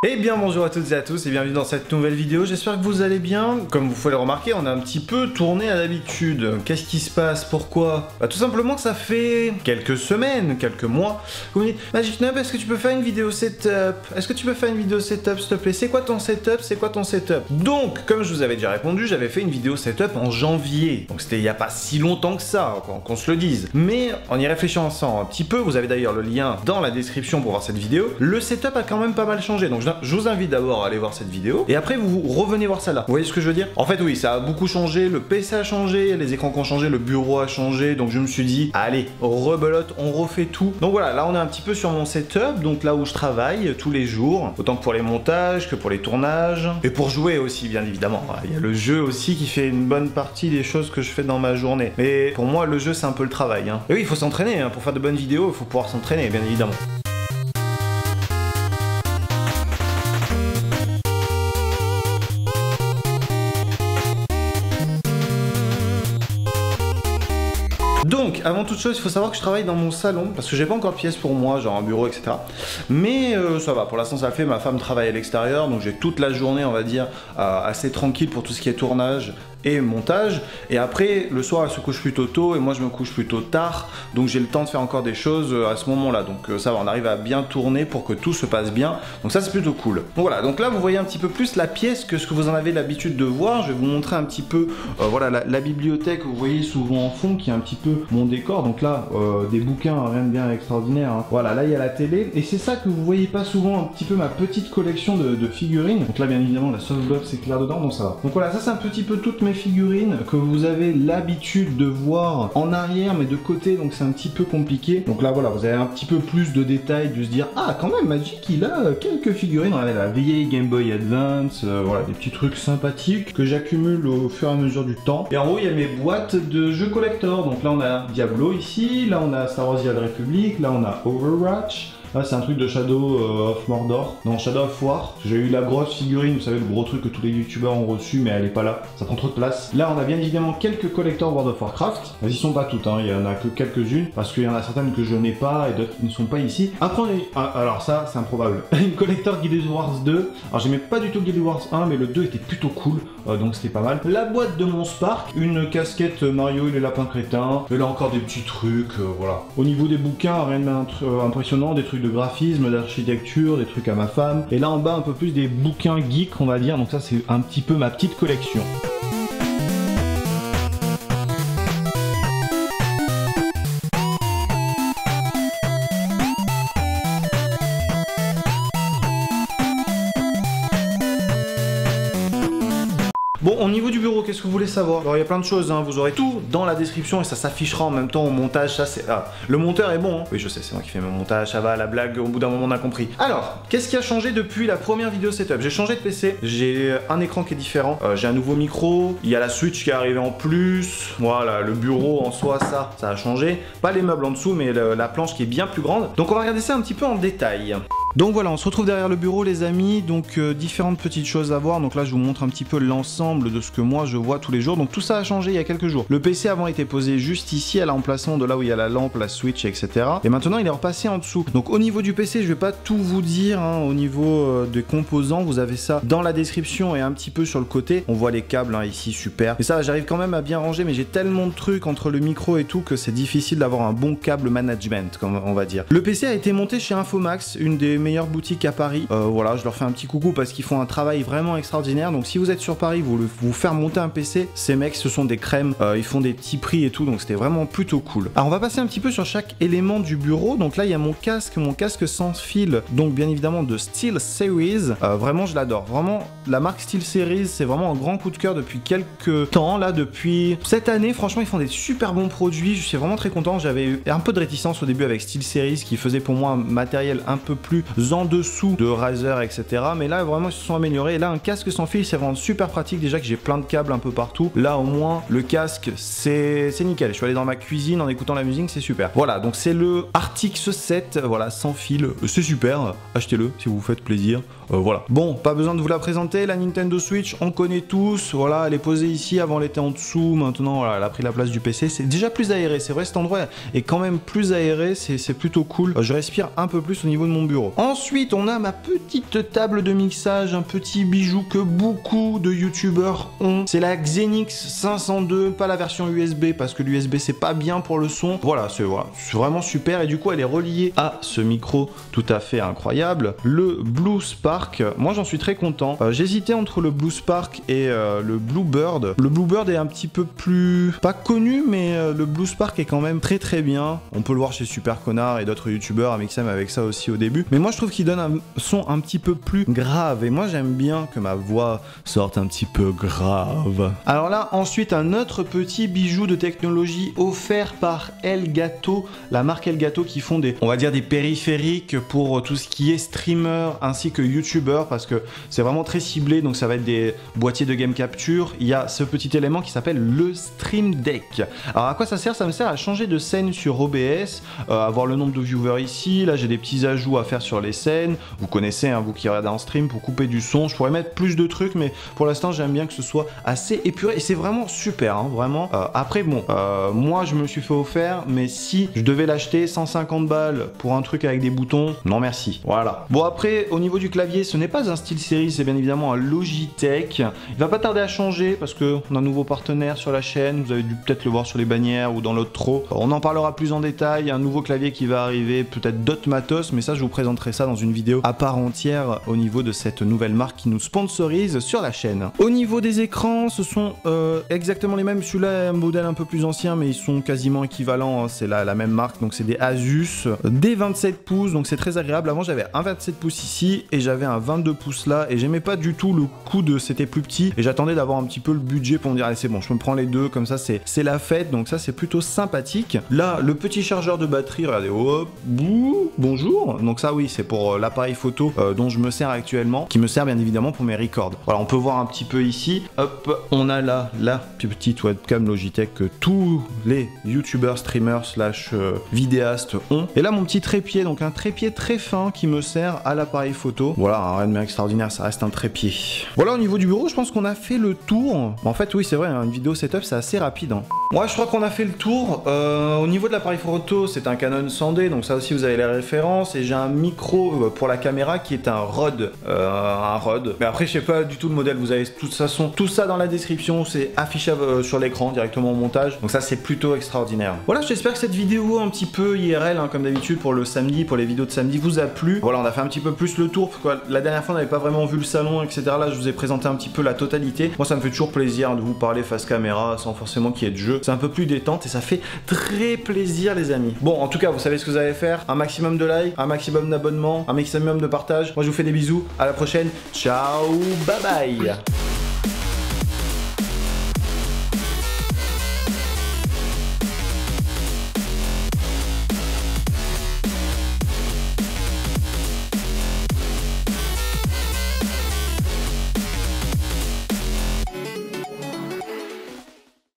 Eh bien bonjour à toutes et à tous et bienvenue dans cette nouvelle vidéo, j'espère que vous allez bien. Comme vous pouvez le remarquer, on a un petit peu tourné à l'habitude. Qu'est-ce qui se passe? Pourquoi? Bah tout simplement que ça fait quelques semaines, quelques mois. Vous me dites, Magic Nub, est-ce que tu peux faire une vidéo setup? Est-ce que tu peux faire une vidéo setup s'il te plaît? C'est quoi ton setup? C'est quoi ton setup? Donc, comme je vous avais déjà répondu, j'avais fait une vidéo setup en janvier. Donc c'était il n'y a pas si longtemps que ça, qu'on se le dise. Mais en y réfléchissant un petit peu, vous avez d'ailleurs le lien dans la description pour voir cette vidéo, le setup a quand même pas mal changé. Donc je vous invite d'abord à aller voir cette vidéo et après vous revenez voir celle-là. Vous voyez ce que je veux dire? En fait oui, ça a beaucoup changé, le PC a changé, les écrans ont changé, le bureau a changé, donc je me suis dit allez, rebelote, on refait tout. Donc voilà, là on est un petit peu sur mon setup, donc là où je travaille tous les jours, autant que pour les montages que pour les tournages et pour jouer aussi bien évidemment. Il y a le jeu aussi qui fait une bonne partie des choses que je fais dans ma journée. Mais pour moi le jeu c'est un peu le travail. Et oui, il faut s'entraîner, pour faire de bonnes vidéos, il faut pouvoir s'entraîner bien évidemment. Donc, avant toute chose, il faut savoir que je travaille dans mon salon, parce que j'ai pas encore de pièce pour moi, genre un bureau, etc. Mais ça va, pour l'instant ça le fait, ma femme travaille à l'extérieur, donc j'ai toute la journée, on va dire, assez tranquille pour tout ce qui est tournage et montage. Et après, le soir, elle se couche plutôt tôt, et moi je me couche plutôt tard, donc j'ai le temps de faire encore des choses à ce moment-là. Donc ça va, on arrive à bien tourner pour que tout se passe bien, donc ça c'est plutôt cool. Donc voilà, donc là vous voyez un petit peu plus la pièce que ce que vous en avez l'habitude de voir. Je vais vous montrer un petit peu, voilà, la bibliothèque, vous voyez souvent en fond, qui est un petit peu mon décor. Donc là, des bouquins, rien de bien extraordinaire. Voilà, là il y a la télé, et c'est ça que vous voyez pas souvent, un petit peu ma petite collection de figurines. Donc là bien évidemment la softbox c'est clair dedans, donc ça va. Donc voilà, ça c'est un petit peu toutes mes figurines que vous avez l'habitude de voir en arrière mais de côté, donc c'est un petit peu compliqué. Donc là voilà, vous avez un petit peu plus de détails, de se dire ah quand même Magic il a quelques figurines. Regardez la vieille Game Boy Advance, voilà des petits trucs sympathiques que j'accumule au fur et à mesure du temps. Et en haut il y a mes boîtes de jeux collector. Donc là on a Diablo ici, là on a Star Wars The Old Republic, là on a Overwatch. Là c'est un truc de Shadow of Mordor, non Shadow of War. J'ai eu la grosse figurine, vous savez le gros truc que tous les youtubeurs ont reçu, mais elle est pas là, ça prend trop de place. Là on a bien évidemment quelques collecteurs World of Warcraft. Elles y sont pas toutes, il y en a que quelques-unes, parce qu'il y en a certaines que je n'ai pas et d'autres qui ne sont pas ici. Après on est... alors ça c'est improbable. Une collector Guild Wars 2. Alors j'aimais pas du tout Guild Wars 1, mais le 2 était plutôt cool, donc c'était pas mal. La boîte de mon Spark, une casquette Mario et les lapins crétins, et là encore des petits trucs, voilà. Au niveau des bouquins, rien d'impressionnant, des trucs de graphisme, d'architecture, des trucs à ma femme. Et là en bas un peu plus des bouquins geeks on va dire, donc ça c'est un petit peu ma petite collection. Bon, au niveau du bureau, qu'est-ce que vous voulez savoir? Alors, il y a plein de choses, vous aurez tout dans la description et ça s'affichera en même temps au montage. Ça, c'est... Ah, le monteur est bon, Oui, je sais, c'est moi qui fais mon montage, ça va, la blague, au bout d'un moment, on a compris. Alors, qu'est-ce qui a changé depuis la première vidéo setup? J'ai changé de PC, j'ai un écran qui est différent, j'ai un nouveau micro, il y a la Switch qui est arrivée en plus, voilà, le bureau en soi, ça a changé. Pas les meubles en dessous, mais la planche qui est bien plus grande. Donc, on va regarder ça un petit peu en détail. Donc voilà, on se retrouve derrière le bureau les amis, donc différentes petites choses à voir. Donc là je vous montre un petit peu l'ensemble de ce que moi je vois tous les jours. Donc tout ça a changé il y a quelques jours. Le PC avant était posé juste ici à l'emplacement de là où il y a la lampe, la Switch, etc. Et maintenant il est repassé en dessous. Donc au niveau du PC je vais pas tout vous dire, au niveau des composants, vous avez ça dans la description et un petit peu sur le côté. On voit les câbles ici, super. Et ça j'arrive quand même à bien ranger, mais j'ai tellement de trucs entre le micro et tout que c'est difficile d'avoir un bon câble management, comme on va dire. Le PC a été monté chez Infomax, une des meilleures boutiques à Paris. Voilà, je leur fais un petit coucou parce qu'ils font un travail vraiment extraordinaire. Donc si vous êtes sur Paris, vous faire monter un PC, ces mecs ce sont des crèmes, ils font des petits prix et tout, donc c'était vraiment plutôt cool. Alors on va passer un petit peu sur chaque élément du bureau. Donc là il y a mon casque sans fil, donc bien évidemment de SteelSeries. Vraiment je l'adore, vraiment la marque SteelSeries c'est vraiment un grand coup de cœur depuis quelques temps, là depuis cette année. Franchement ils font des super bons produits, je suis vraiment très content. J'avais eu un peu de réticence au début avec SteelSeries qui faisait pour moi un matériel un peu plus en dessous de Razer, etc. Mais là vraiment ils se sont améliorés. Et là un casque sans fil c'est vraiment super pratique, déjà que j'ai plein de câbles un peu partout. Là au moins le casque c'est nickel. Je suis allé dans ma cuisine en écoutant la musique, c'est super. Voilà, donc c'est le Arctis 7, voilà, sans fil, c'est super, achetez-le si vous vous faites plaisir. Voilà. Bon, pas besoin de vous la présenter, la Nintendo Switch, on connaît tous, voilà, elle est posée ici, avant elle était en dessous, maintenant voilà, elle a pris la place du PC, c'est déjà plus aéré, c'est vrai cet endroit est quand même plus aéré, c'est plutôt cool, je respire un peu plus au niveau de mon bureau. Ensuite, on a ma petite table de mixage, un petit bijou que beaucoup de youtubeurs ont. C'est la Xenix 502, pas la version USB parce que l'USB c'est pas bien pour le son. Voilà, c'est vraiment super et du coup elle est reliée à ce micro tout à fait incroyable, le Blue Spark. Moi j'en suis très content. J'hésitais entre le Blue Spark et le Bluebird. Le Bluebird est un petit peu plus pas connu, mais le Blue Spark est quand même très bien. On peut le voir chez Super Connard et d'autres youtubeurs mixaient avec ça aussi au début. Mais moi je trouve qu'il donne un son un petit peu plus grave et moi j'aime bien que ma voix sorte un petit peu grave. Alors là ensuite un autre petit bijou de technologie offert par Elgato, la marque Elgato qui font des, on va dire des périphériques pour tout ce qui est streamer ainsi que youtubeur parce que c'est vraiment très ciblé, donc ça va être des boîtiers de game capture. Il y a ce petit élément qui s'appelle le Stream Deck. Alors à quoi ça sert? Ça me sert à changer de scène sur OBS, avoir le nombre de viewers ici. Là j'ai des petits ajouts à faire sur les scènes. Vous connaissez, hein, vous qui regardez en stream, pour couper du son. Je pourrais mettre plus de trucs, mais pour l'instant j'aime bien que ce soit assez épuré et c'est vraiment super, hein, vraiment. Après bon, moi je me suis fait offert, mais si je devais l'acheter 150 balles pour un truc avec des boutons, non merci. Voilà. Bon après au niveau du clavier, ce n'est pas un SteelSeries, c'est bien évidemment un Logitech. Il va pas tarder à changer parce que on a un nouveau partenaire sur la chaîne. Vous avez dû peut-être le voir sur les bannières ou dans l'outro. On en parlera plus en détail. Un nouveau clavier qui va arriver, peut-être d'autres matos, mais ça je vous présenterai ça dans une vidéo à part entière au niveau de cette nouvelle marque qui nous sponsorise sur la chaîne. Au niveau des écrans, ce sont exactement les mêmes. Celui-là est un modèle un peu plus ancien, mais ils sont quasiment équivalents, hein. C'est la même marque, donc c'est des Asus, des 27 pouces, donc c'est très agréable. Avant j'avais un 27 pouces ici et j'avais un 22 pouces là et j'aimais pas du tout le coup de c'était plus petit et j'attendais d'avoir un petit peu le budget pour me dire allez c'est bon, je me prends les deux, comme ça c'est la fête, donc ça c'est plutôt sympathique. Là le petit chargeur de batterie, regardez, hop, bouh, bonjour, donc ça oui c'est pour l'appareil photo dont je me sers actuellement, qui me sert bien évidemment pour mes records. Voilà, on peut voir un petit peu ici, hop, on a là la petite webcam Logitech que tous les youtubeurs, streamers slash vidéastes ont. Et là mon petit trépied, donc un trépied très fin qui me sert à l'appareil photo. Voilà, rien de bien extraordinaire, ça reste un trépied. Voilà, au niveau du bureau, je pense qu'on a fait le tour. En fait, oui, c'est vrai, une vidéo setup, c'est assez rapide, hein. Ouais, je crois qu'on a fait le tour. Au niveau de l'appareil photo, c'est un Canon 100D, donc ça aussi vous avez les références. Et j'ai un micro pour la caméra qui est un Rode. Mais après, je sais pas du tout le modèle. Vous avez de toute façon tout ça dans la description. C'est affichable sur l'écran directement au montage. Donc ça, c'est plutôt extraordinaire. Voilà, j'espère que cette vidéo un petit peu IRL, hein, comme d'habitude pour le samedi, pour les vidéos de samedi, vous a plu. Voilà, on a fait un petit peu plus le tour. Parce que la dernière fois, on n'avait pas vraiment vu le salon, etc. Là, je vous ai présenté un petit peu la totalité. Moi, ça me fait toujours plaisir de vous parler face caméra sans forcément qu'il y ait de jeu. C'est un peu plus détente et ça fait très plaisir les amis. Bon, en tout cas vous savez ce que vous allez faire, un maximum de likes, un maximum d'abonnements, un maximum de partage. Moi je vous fais des bisous, à la prochaine, ciao, bye bye.